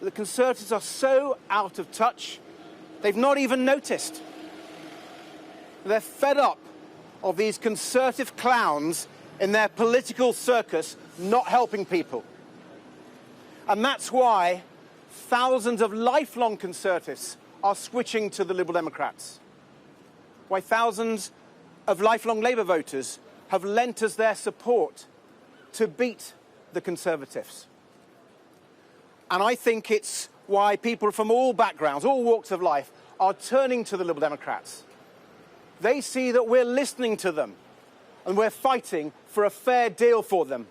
The Conservatives are so out of touch, they've not even noticed. They're fed up of these Conservative clowns in their political circus not helping people. And that's why thousands of lifelong Conservatives are switching to the Liberal Democrats. Why thousands of lifelong Labour voters have lent us their support to beat the Conservatives. And I think it's why people from all backgrounds, all walks of life, are turning to the Liberal Democrats. They see that we're listening to them and we're fighting for a fair deal for them.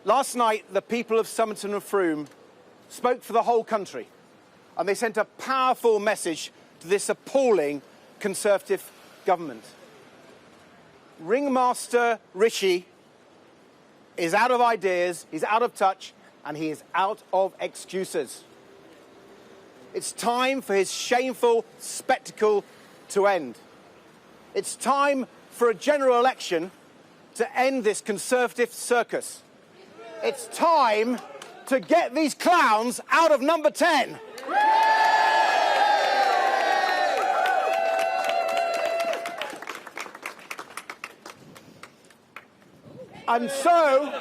Last night, the people of Somerton and Frome spoke for the whole country, and they sent a powerful message to this appalling Conservative government. Ringmaster Rishi is out of ideas, he's out of touch, and he is out of excuses. It's time for his shameful spectacle to end. It's time for a general election to end this Conservative circus. It's time to get these clowns out of number 10. And so,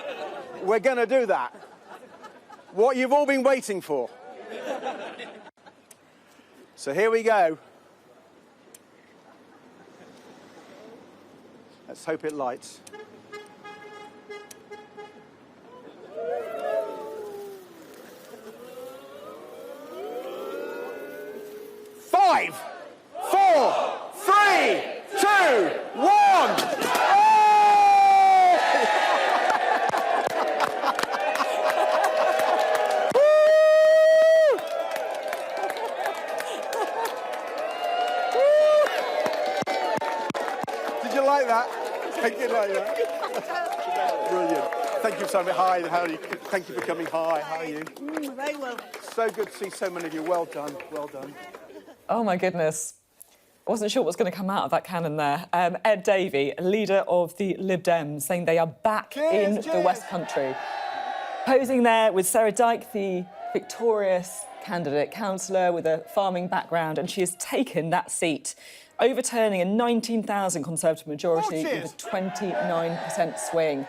we're going to do that. What you've all been waiting for. So here we go. Let's hope it lights. Five, 4, 3, 2, 1. Did you like that? Thank you, like that. Brilliant. Thank you so much. Hi, how are you? Thank you for coming. Hi, how are you? Very well. So good to see so many of you. Well done, well done. Oh, my goodness. I wasn't sure what was going to come out of that cannon there. Ed Davey, leader of the Lib Dem, saying they are back in the West Country. Posing there with Sir Ed Dyke, the victorious candidate councillor with a farming background, and she has taken that seat, overturning a 19,000 Conservative majority with a 29% swing.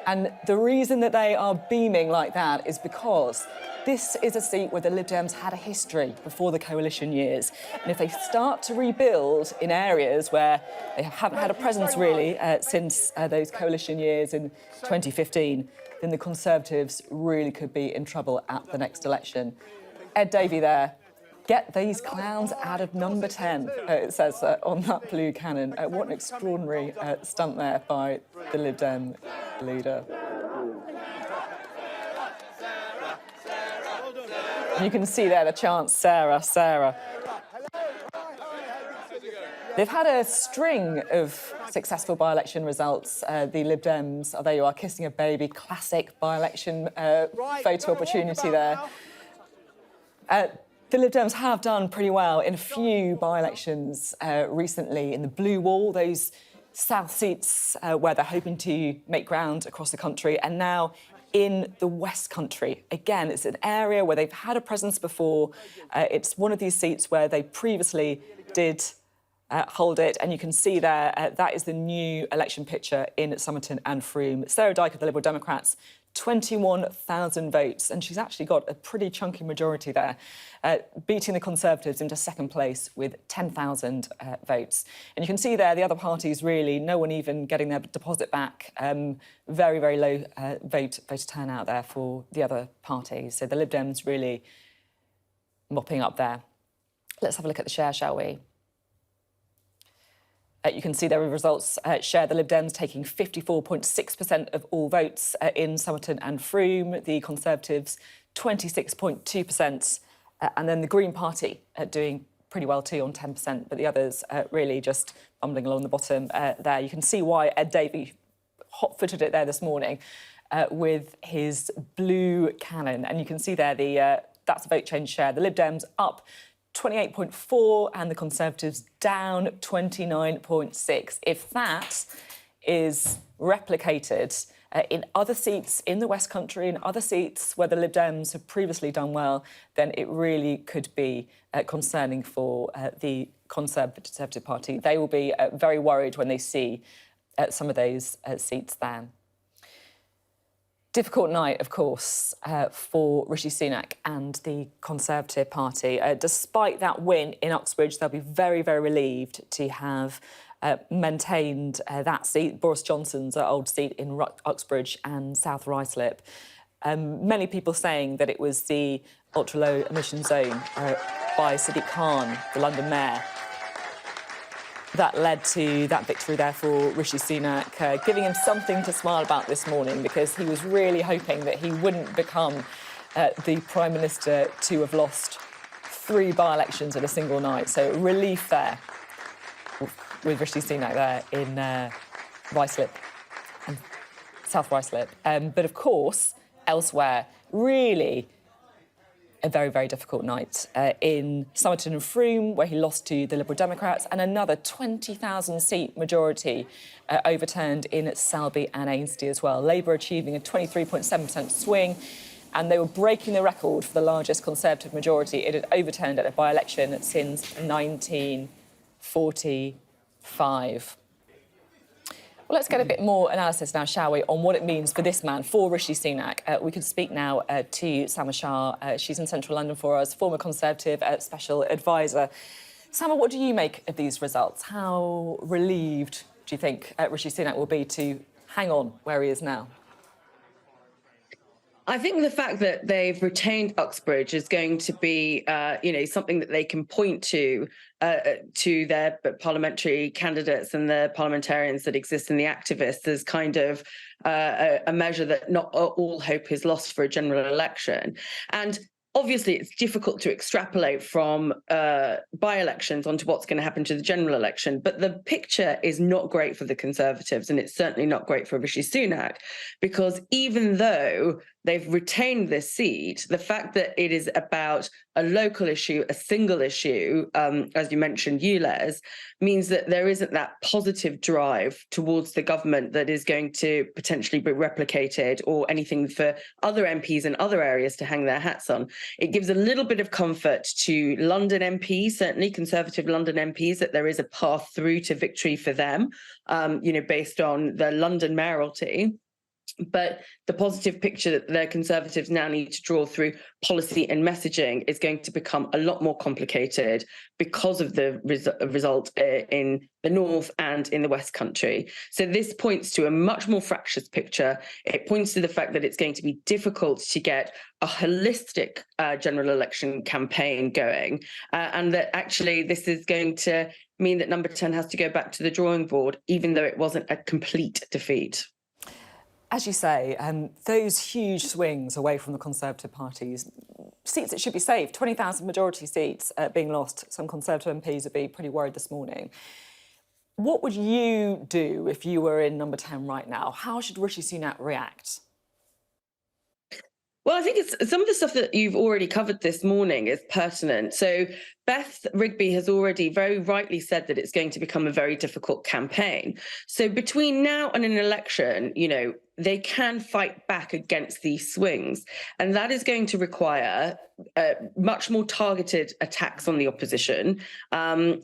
And the reason that they are beaming like that is because this is a seat where the Lib Dems had a history before the coalition years. And if they start to rebuild in areas where they haven't had a presence really since those coalition years in 2015, then the Conservatives really could be in trouble at the next election. Ed Davey there. Get these clowns out of number 10, it says on that blue cannon. What an extraordinary stunt there by the Lib Dem leader. You can see there the chant, Sarah, Sarah. They've had a string of successful by-election results. The Lib Dems, there you are, kissing a baby, classic by-election photo opportunity there. The Lib Dems have done pretty well in a few by-elections recently in the Blue Wall, those south seats where they're hoping to make ground across the country, and now in the West Country. Again, it's an area where they've had a presence before. It's one of these seats where they previously did hold it, and you can see there, that is the new election picture in Somerton and Frome. Sarah Dyke of the Liberal Democrats, 21,000 votes, and she's actually got a pretty chunky majority there, beating the Conservatives into second place with 10,000 votes. And you can see there the other parties really, no one even getting their deposit back. Very, very low voter turnout there for the other parties. So the Lib Dems really mopping up there. Let's have a look at the share, shall we? You can see there are results share. The Lib Dems taking 54.6% of all votes in Somerton and Frome. The Conservatives, 26.2%. And then the Green Party doing pretty well too on 10%, but the others really just bumbling along the bottom there. You can see why Ed Davey hot-footed it there this morning with his blue cannon. And you can see there that's the vote change share. The Lib Dems up 28.4 and the Conservatives down 29.6. If that is replicated in other seats in the West Country, in other seats where the Lib Dems have previously done well, then it really could be concerning for the Conservative Party. They will be very worried when they see some of those seats there. Difficult night, of course, for Rishi Sunak and the Conservative Party. Despite that win in Uxbridge, they'll be very, very relieved to have maintained that seat, Boris Johnson's old seat in Uxbridge and South Ruislip. Many people saying that it was the ultra-low emission zone by Sadiq Khan, the London mayor, that led to that victory there for Rishi Sunak, giving him something to smile about this morning, because he was really hoping that he wouldn't become the Prime Minister to have lost 3 by-elections in a single night. So relief there with Rishi Sunak there in Ruislip and South Ruislip. But of course, elsewhere, really a very, very difficult night in Somerton and Frome, where he lost to the Liberal Democrats, and another 20,000-seat majority overturned in Selby and Ainsty as well. Labour achieving a 23.7% swing, and they were breaking the record for the largest Conservative majority it had overturned at a by-election since 1945. Well, let's get a bit more analysis now, shall we, on what it means for this man, for Rishi Sunak. We can speak now to Sama Shah. She's in central London for us, former Conservative special advisor. Sama, what do you make of these results? How relieved do you think Rishi Sunak will be to hang on where he is now? I think the fact that they've retained Uxbridge is going to be, something that they can point to their parliamentary candidates and the parliamentarians that exist and the activists as kind of a measure that not all hope is lost for a general election. And obviously, it's difficult to extrapolate from by-elections onto what's going to happen to the general election. But the picture is not great for the Conservatives, and it's certainly not great for Rishi Sunak, because even though they've retained this seat, the fact that it is about a local issue, a single issue, as you mentioned, ULEZ, means that there isn't that positive drive towards the government that is going to potentially be replicated, or anything for other MPs in other areas to hang their hats on. It gives a little bit of comfort to London MPs, certainly Conservative London MPs, that there is a path through to victory for them, based on the London mayoralty. But the positive picture that the Conservatives now need to draw through policy and messaging is going to become a lot more complicated because of the result in the North and in the West Country. So this points to a much more fractious picture. It points to the fact that it's going to be difficult to get a holistic general election campaign going, and that actually this is going to mean that Number 10 has to go back to the drawing board, even though it wasn't a complete defeat. As you say, those huge swings away from the Conservative parties, seats that should be saved, 20,000 majority seats being lost. Some Conservative MPs would be pretty worried this morning. What would you do if you were in Number 10 right now? How should Rishi Sunak react? Well, I think it's some of the stuff that you've already covered this morning is pertinent. So Beth Rigby has already very rightly said that it's going to become a very difficult campaign. So between now and an election, they can fight back against these swings. And that is going to require much more targeted attacks on the opposition. And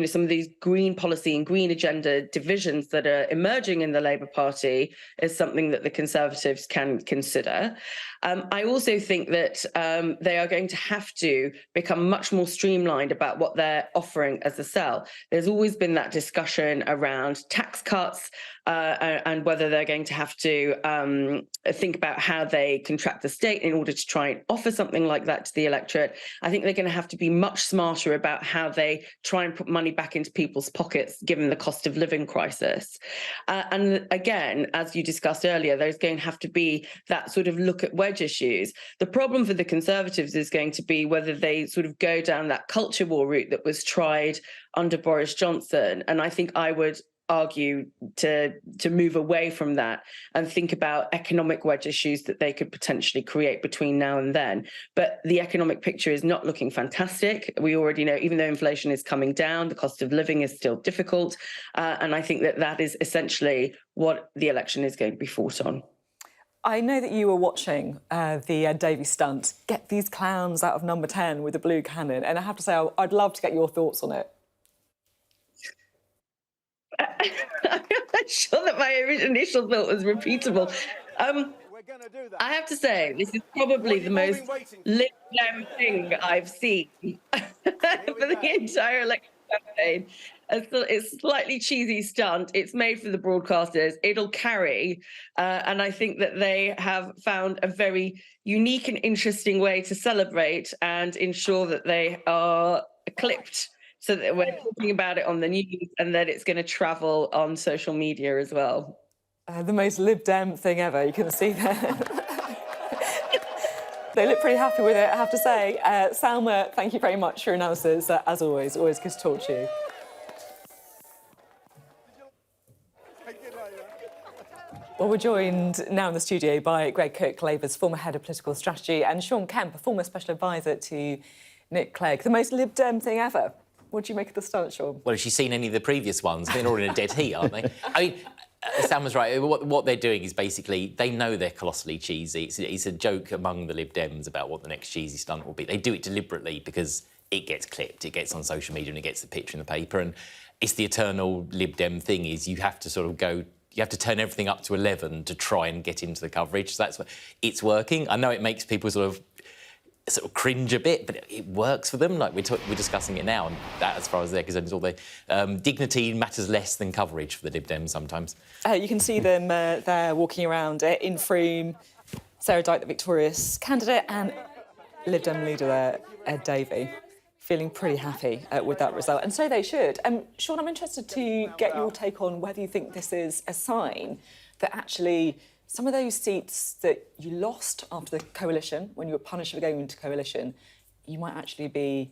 some of these green policy and green agenda divisions that are emerging in the Labour Party is something that the Conservatives can consider. I also think that they are going to have to become much more streamlined about what they're offering as a sell. There's always been that discussion around tax cuts and whether they're going to have to think about how they contract the state in order to try and offer something like that to the electorate. I think they're going to have to be much smarter about how they try and put money back into people's pockets, given the cost of living crisis. And again, as you discussed earlier, there's going to have to be that sort of look at wedge issues. The problem for the Conservatives is going to be whether they sort of go down that culture war route that was tried under Boris Johnson. And I think I would argue to move away from that and think about economic wedge issues that they could potentially create between now and then. But the economic picture is not looking fantastic. We already know, even though inflation is coming down, the cost of living is still difficult. And I think that is essentially what the election is going to be fought on. I know that you were watching the Ed Davey stunt, get these clowns out of number 10 with the blue cannon. And I have to say, I'd love to get your thoughts on it. I'm not sure that my initial thought was repeatable. I have to say, this is probably the most Lib Dem thing I've seen for the entire election campaign. It's slightly cheesy stunt. It's made for the broadcasters. It'll carry. And I think that they have found a very unique and interesting way to celebrate and ensure that they are clipped, so that we're talking about it on the news and that it's going to travel on social media as well. The most Lib Dem thing ever, you can see there. They look pretty happy with it, I have to say. Salma, thank you very much for your analysis. As always good to talk to you. Well, we're joined now in the studio by Greg Cook, Labour's former head of political strategy, and Sean Kemp, a former special advisor to Nick Clegg. The most Lib Dem thing ever. What do you make of the stunt, Sean? Well, has she seen any of the previous ones? They're all in a dead heat, aren't they? I mean, Sam was right. What they're doing is basically, they know they're colossally cheesy. It's a joke among the Lib Dems about what the next cheesy stunt will be. They do it deliberately because it gets clipped, it gets on social media and it gets the picture in the paper. And it's the eternal Lib Dem thing, is you have to sort of go... You have to turn everything up to 11 to try and get into the coverage. So that's what... It's working. I know it makes people sort of cringe a bit, but it works for them. Like we're discussing it now, and that, as far as they're concerned, is all the dignity matters less than coverage for the Lib Dems sometimes. You can see them there walking around in Frome. Sarah Dyke, the victorious candidate, and Lib Dem leader there, Ed Davey, feeling pretty happy with that result, and so they should. Sean, I'm interested to get your take on whether you think this is a sign that actually some of those seats that you lost after the coalition, when you were punished for going into coalition, you might actually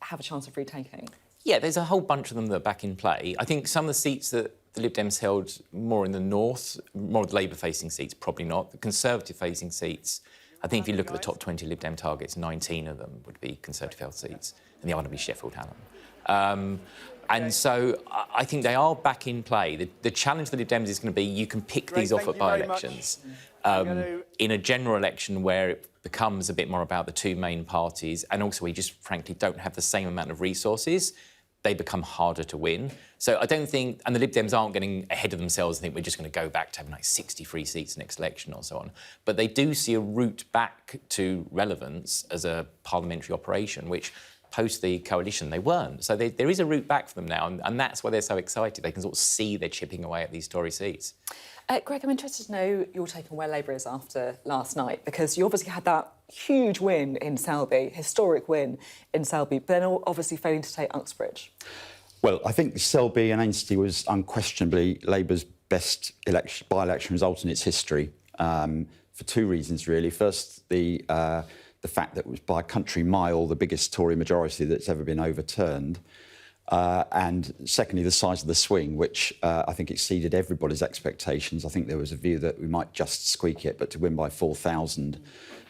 have a chance of retaking. Yeah, there's a whole bunch of them that are back in play. I think some of the seats that the Lib Dems held more in the north, more of the Labour-facing seats, probably not. The Conservative-facing seats, I think if you look at the top 20 Lib Dem targets, 19 of them would be Conservative-held seats, and the other would be Sheffield Hallam. And so I think they are back in play. The challenge for the Lib Dems is going to be you can pick these off at by-elections. In a general election where it becomes a bit more about the two main parties, and also we just frankly don't have the same amount of resources, they become harder to win. So I don't think, and the Lib Dems aren't getting ahead of themselves and think we're just going to go back to having like 63 seats next election or so on. But they do see a route back to relevance as a parliamentary operation, which post the coalition they weren't. So there is a route back for them now, and that's why they're so excited. They can sort of see they're chipping away at these Tory seats. Greg, I'm interested to know your take on where Labour is after last night, because you obviously had that huge win in Selby, historic win in Selby, but then obviously failing to take Uxbridge. Well, I think Selby and Ainsty was unquestionably Labour's best by-election result in its history, for two reasons, really. First, the fact that it was by a country mile the biggest Tory majority that's ever been overturned. And secondly, the size of the swing, which I think exceeded everybody's expectations. I think there was a view that we might just squeak it, but to win by 4,000.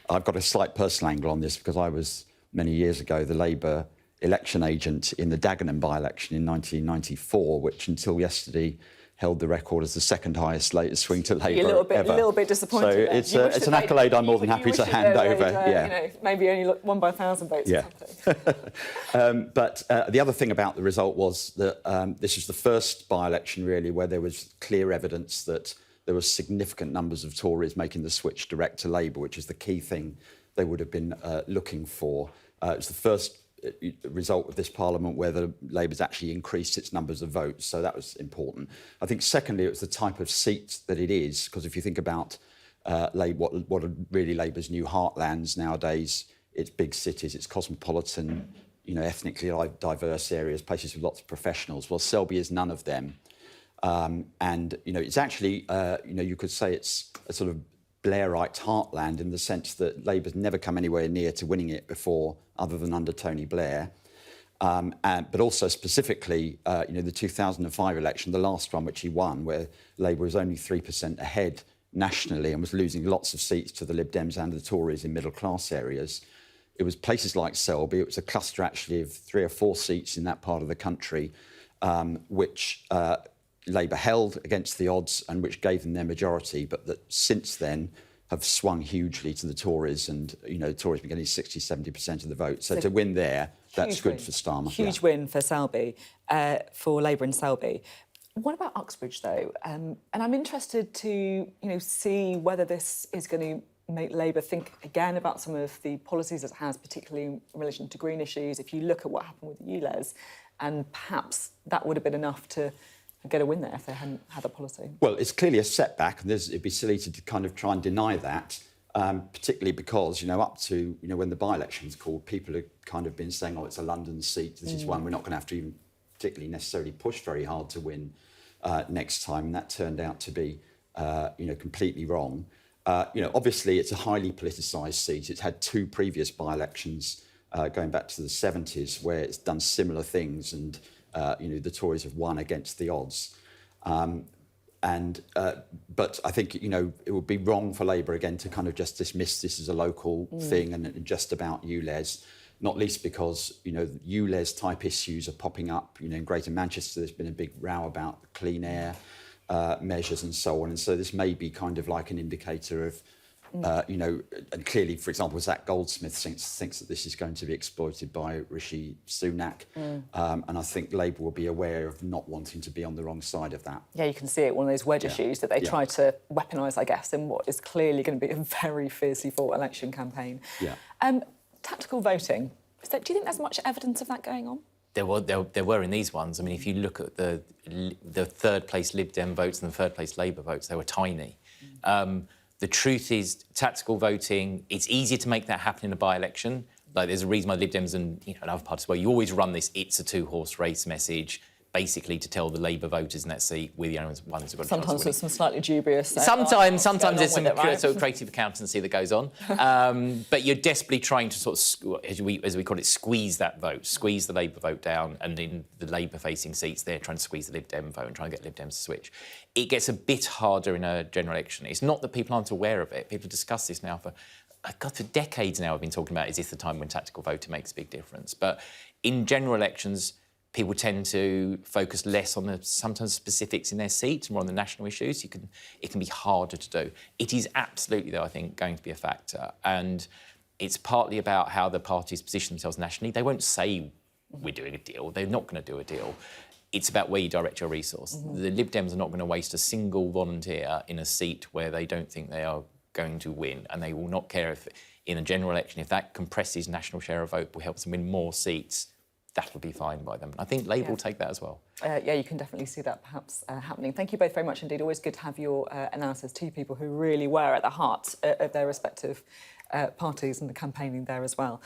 I've got a slight personal angle on this because I was, many years ago, the Labour election agent in the Dagenham by-election in 1994, which until yesterday held the record as the second highest swing to Labour You're ever. a little bit disappointed. So it's an accolade I'm more than happy to hand over. Yeah. You know, maybe only won by 1,000 votes or something. But the other thing about the result was that this was the first by-election, really, where there was clear evidence that there were significant numbers of Tories making the switch direct to Labour, which is the key thing they would have been looking for. It was the first result of this Parliament where the Labour's actually increased its numbers of votes, so that was important. I think, secondly, it was the type of seat that it is, because if you think about what are really Labour's new heartlands nowadays, it's big cities, it's cosmopolitan, you know, ethnically diverse areas, places with lots of professionals. Well, Selby is none of them. And, you know, it's actually, you know, you could say it's a sort of Blairite heartland in the sense that Labour's never come anywhere near to winning it before, other than under Tony Blair. But also specifically, the 2005 election, the last one, which he won, where Labour was only 3% ahead nationally and was losing lots of seats to the Lib Dems and the Tories in middle-class areas. It was places like Selby. It was a cluster, actually, of 3 or 4 seats in that part of the country, which Labour held against the odds and which gave them their majority, but that since then have swung hugely to the Tories, and the Tories have been getting 60-70% of the vote. So to win there, that's good for Starmer. Huge win for Selby, for Labour in Selby. What about Uxbridge, though? And I'm interested to see whether this is going to make Labour think again about some of the policies it has, particularly in relation to green issues. If you look at what happened with ULEZ, and perhaps that would have been enough to get a win there if they hadn't had a policy. Well, it's clearly a setback, and it'd be silly to kind of try and deny that, particularly because, up to, when the by-election's called, people have kind of been saying, oh, it's a London seat, this is one we're not going to have to even particularly necessarily push very hard to win next time, and that turned out to be, completely wrong. Obviously, it's a highly politicised seat. It's had 2 previous by-elections going back to the 70s where it's done similar things, and the Tories have won against the odds. But I think, it would be wrong for Labour, again, to kind of just dismiss this as a local thing and just about ULEZ, not least because, ULEZ-type issues are popping up. In Greater Manchester, there's been a big row about clean air measures and so on. And so this may be kind of like an indicator of, and clearly, for example, Zach Goldsmith thinks that this is going to be exploited by Rishi Sunak. And I think Labour will be aware of not wanting to be on the wrong side of that. Yeah, you can see it, one of those wedge issues that they try to weaponise, I guess, in what is clearly going to be a very fiercely fought election campaign. Yeah. Tactical voting. Do you think there's much evidence of that going on? There were in these ones. I mean, if you look at the third-place Lib Dem votes and the third-place Labour votes, they were tiny. The truth is, tactical voting, it's easier to make that happen in a by-election. Like, there's a reason why Lib Dems and other parties, well, you always run this "it's a 2-horse race" message, basically to tell the Labour voters in that seat we're the only ones who've got a chance of winning. Sometimes with some slightly dubious... Sometimes there's some sort of creative accountancy that goes on. But you're desperately trying to sort of, as we call it, squeeze that vote, squeeze the Labour vote down, and in the Labour-facing seats, they're trying to squeeze the Lib Dem vote and try and get Lib Dems to switch. It gets a bit harder in a general election. It's not that people aren't aware of it. People discuss this now for decades now. I've been talking about, is this the time when tactical voting makes a big difference? But in general elections, people tend to focus less on the sometimes specifics in their seat, more on the national issues. It can be harder to do. It is absolutely, though, I think, going to be a factor. And it's partly about how the parties position themselves nationally. They won't say we're doing a deal. They're not going to do a deal. It's about where you direct your resource. The Lib Dems are not going to waste a single volunteer in a seat where they don't think they are going to win, and they will not care if, in a general election, if that compresses national share of vote, will help them win more seats. That'll be fine by them. I think Labour will take that as well. Yeah, you can definitely see that perhaps happening. Thank you both very much indeed. Always good to have your analysis. 2 people who really were at the heart of their respective parties and the campaigning there as well.